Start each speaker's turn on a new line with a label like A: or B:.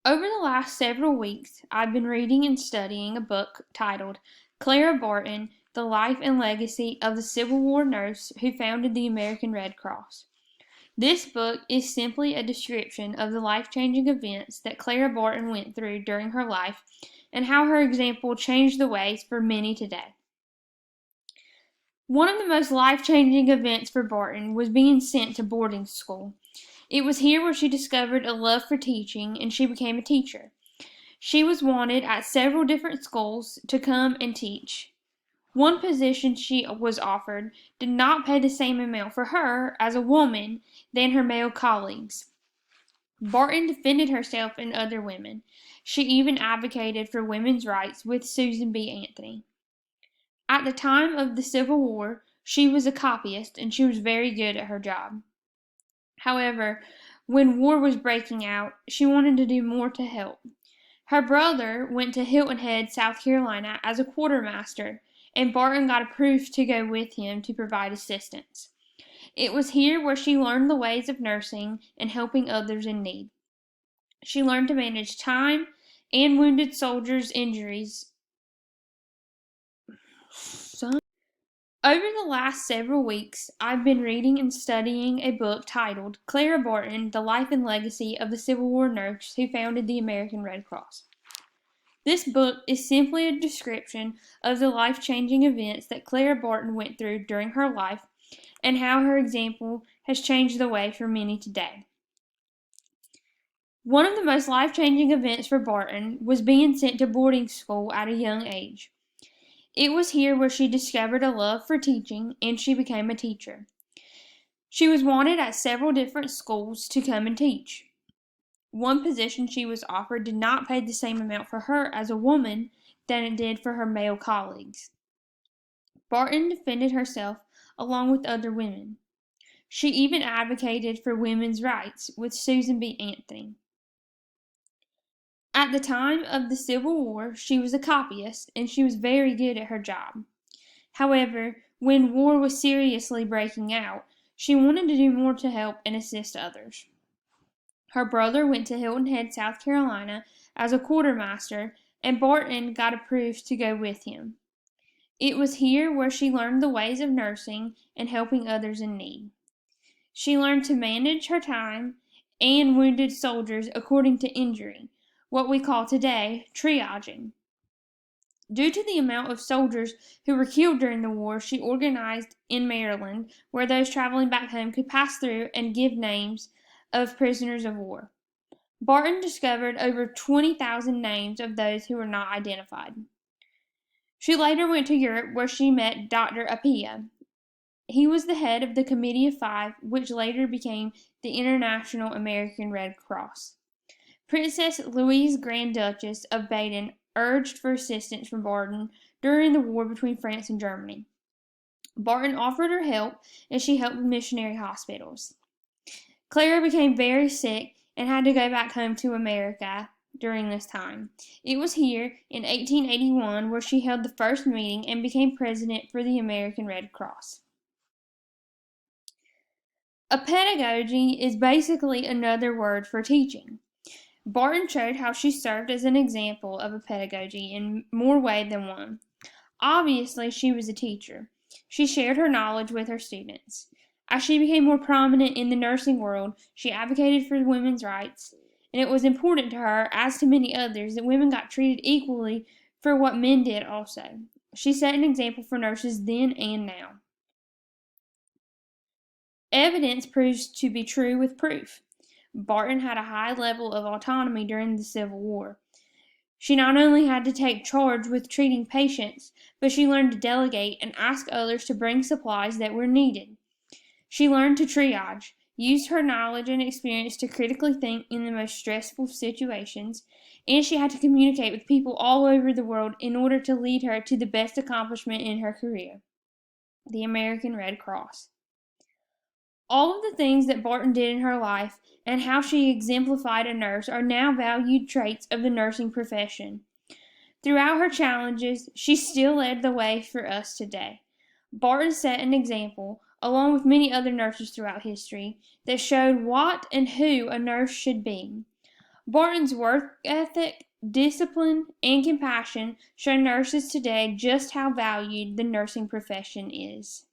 A: Over the last several weeks, I've been reading and studying a book titled Clara Barton: The Life and Legacy of the Civil War Nurse Who Founded the American Red Cross. This book is simply a description of the life-changing events that Clara Barton went through during her life and how her example changed the ways for many today. One of the most life-changing events for Barton was being sent to boarding school. It was here where she discovered a love for teaching and she became a teacher. She was wanted at several different schools to come and teach. One position she was offered did not pay the same amount for her as a woman than her male colleagues. Barton defended herself and other women. She even advocated for women's rights with Susan B. Anthony. At the time of the Civil War, she was a copyist and she was very good at her job. However, when war was breaking out, she wanted to do more to help. Her brother went to Hilton Head, South Carolina as a quartermaster, and Barton got approved to go with him to provide assistance. It was here where she learned the ways of nursing and helping others in need. She learned to manage time and wounded soldiers' injuries. Over the last several weeks, I've been reading and studying a book titled Clara Barton: The Life and Legacy of the Civil War Nurse Who Founded the American Red Cross. This book is simply a description of the life-changing events that Clara Barton went through during her life and how her example has changed the way for many today. One of the most life-changing events for Barton was being sent to boarding school at a young age. It was here where she discovered a love for teaching and she became a teacher. She was wanted at several different schools to come and teach. One position she was offered did not pay the same amount for her as a woman than it did for her male colleagues. Barton defended herself along with other women. She even advocated for women's rights with Susan B. Anthony. At the time of the Civil War, she was a copyist and she was very good at her job. However, when war was seriously breaking out, she wanted to do more to help and assist others. Her brother went to Hilton Head, South Carolina as a quartermaster, and Barton got approved to go with him. It was here where she learned the ways of nursing and helping others in need. She learned to manage her time and wounded soldiers according to injury, what we call today triaging. Due to the amount of soldiers who were killed during the war, she organized in Maryland where those traveling back home could pass through and give names of prisoners of war. Barton discovered over 20,000 names of those who were not identified. She later went to Europe where she met Dr. Appia. He was the head of the Committee of Five, which later became the International American Red Cross. Princess Louise, Grand Duchess of Baden, urged for assistance from Barton during the war between France and Germany. Barton offered her help and she helped with missionary hospitals. Clara became very sick and had to go back home to America during this time. It was here in 1881 where she held the first meeting and became president for the American Red Cross. A pedagogy is basically another word for teaching. Barton showed how she served as an example of a pedagogy in more ways than one. Obviously, she was a teacher. She shared her knowledge with her students. As she became more prominent in the nursing world, she advocated for women's rights, and it was important to her, as to many others, that women got treated equally for what men did also. She set an example for nurses then and now. Evidence proves to be true with proof. Barton had a high level of autonomy during the Civil War. She not only had to take charge with treating patients, but she learned to delegate and ask others to bring supplies that were needed. She learned to triage, used her knowledge and experience to critically think in the most stressful situations, and she had to communicate with people all over the world in order to lead her to the best accomplishment in her career, the American Red Cross. All of the things that Barton did in her life and how she exemplified a nurse are now valued traits of the nursing profession. Throughout her challenges, she still led the way for us today. Barton set an example, along with many other nurses throughout history, that showed what and who a nurse should be. Barton's work ethic, discipline, and compassion show nurses today just how valued the nursing profession is.